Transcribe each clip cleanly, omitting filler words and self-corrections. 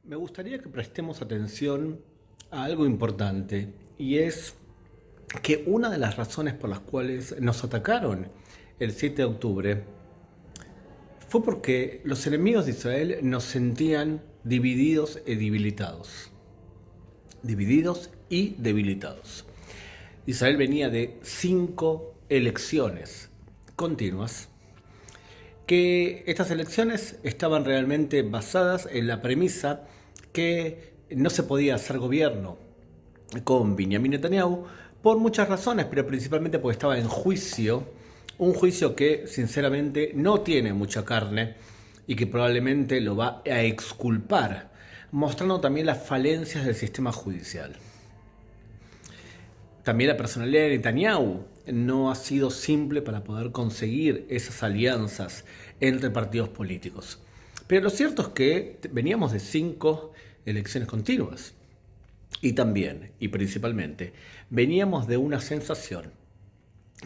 Me gustaría que prestemos atención a algo importante y es que una de las razones por las cuales nos atacaron el 7 de octubre fue porque los enemigos de Israel nos sentían divididos y debilitados. Divididos y debilitados. Israel venía de 5 elecciones continuas, que estas elecciones estaban realmente basadas en la premisa que no se podía hacer gobierno con Benjamin Netanyahu por muchas razones, pero principalmente porque estaba en juicio, un juicio que sinceramente no tiene mucha carne y que probablemente lo va a exculpar, mostrando también las falencias del sistema judicial. También la personalidad de Netanyahu no ha sido simple para poder conseguir esas alianzas entre partidos políticos. Pero lo cierto es que veníamos de 5 elecciones continuas. Y también, y principalmente, veníamos de una sensación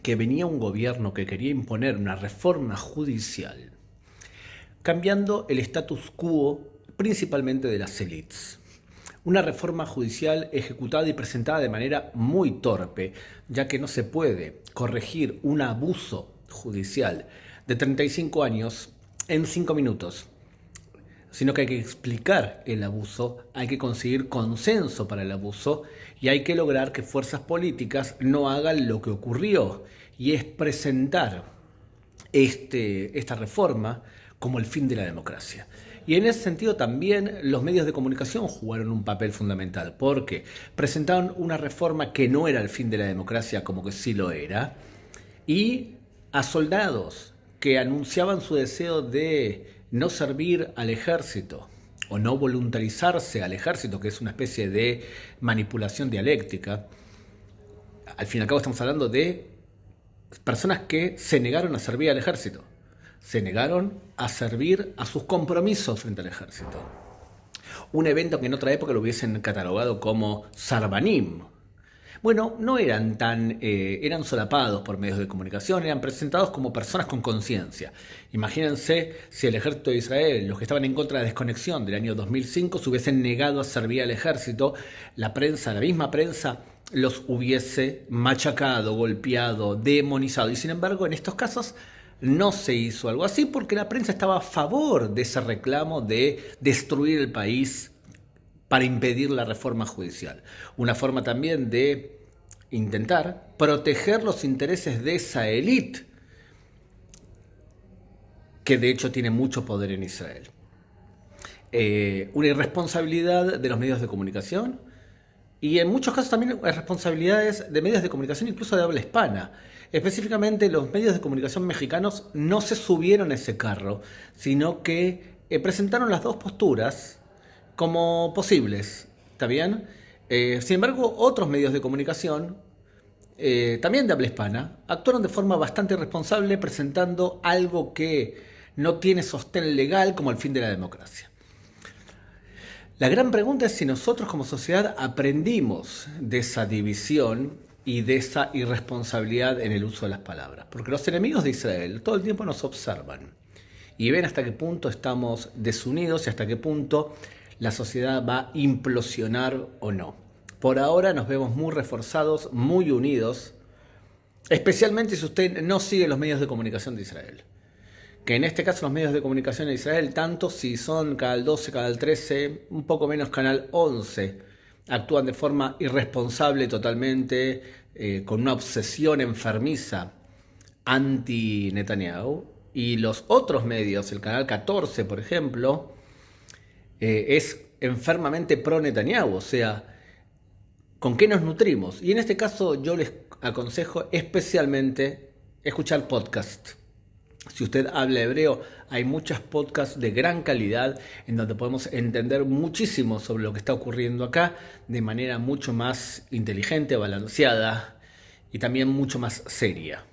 que venía un gobierno que quería imponer una reforma judicial, cambiando el status quo principalmente de las élites. Una reforma judicial ejecutada y presentada de manera muy torpe, ya que no se puede corregir un abuso judicial de 35 años en 5 minutos, sino que hay que explicar el abuso, hay que conseguir consenso para el abuso y hay que lograr que fuerzas políticas no hagan lo que ocurrió, y es presentar esta reforma como el fin de la democracia. Y en ese sentido también los medios de comunicación jugaron un papel fundamental, porque presentaron una reforma que no era el fin de la democracia como que sí lo era, y a soldados que anunciaban su deseo de no servir al ejército o no voluntarizarse al ejército, que es una especie de manipulación dialéctica. Al fin y al cabo estamos hablando de personas que se negaron a servir al ejército, se negaron a servir a sus compromisos frente al ejército. Un evento que en otra época lo hubiesen catalogado como Sarbanim. Bueno, no eran eran solapados por medios de comunicación, eran presentados como personas con conciencia. Imagínense si el ejército de Israel, los que estaban en contra de la desconexión del año 2005, se hubiesen negado a servir al ejército, la prensa, la misma prensa, los hubiese machacado, golpeado, demonizado. Y sin embargo, en estos casos no se hizo algo así porque la prensa estaba a favor de ese reclamo de destruir el país para impedir la reforma judicial. Una forma también de intentar proteger los intereses de esa élite, que de hecho tiene mucho poder en Israel. Una irresponsabilidad de los medios de comunicación y en muchos casos también responsabilidades de medios de comunicación incluso de habla hispana. Específicamente los medios de comunicación mexicanos no se subieron a ese carro, sino que presentaron las dos posturas como posibles, ¿está bien? Sin embargo, otros medios de comunicación, también de habla hispana, actuaron de forma bastante irresponsable presentando algo que no tiene sostén legal como el fin de la democracia. La gran pregunta es si nosotros como sociedad aprendimos de esa división y de esa irresponsabilidad en el uso de las palabras. Porque los enemigos de Israel todo el tiempo nos observan y ven hasta qué punto estamos desunidos y hasta qué punto la sociedad va a implosionar o no. Por ahora nos vemos muy reforzados, muy unidos, especialmente si usted no sigue los medios de comunicación de Israel. Que en este caso los medios de comunicación de Israel, tanto si son Canal 12, Canal 13, un poco menos Canal 11, actúan de forma irresponsable totalmente, con una obsesión enfermiza anti-Netanyahu. Y los otros medios, el Canal 14, por ejemplo, es enfermamente pro-Netanyahu, o sea, ¿con qué nos nutrimos? Y en este caso yo les aconsejo especialmente escuchar podcast. Si usted habla hebreo, hay muchos podcasts de gran calidad en donde podemos entender muchísimo sobre lo que está ocurriendo acá de manera mucho más inteligente, balanceada y también mucho más seria.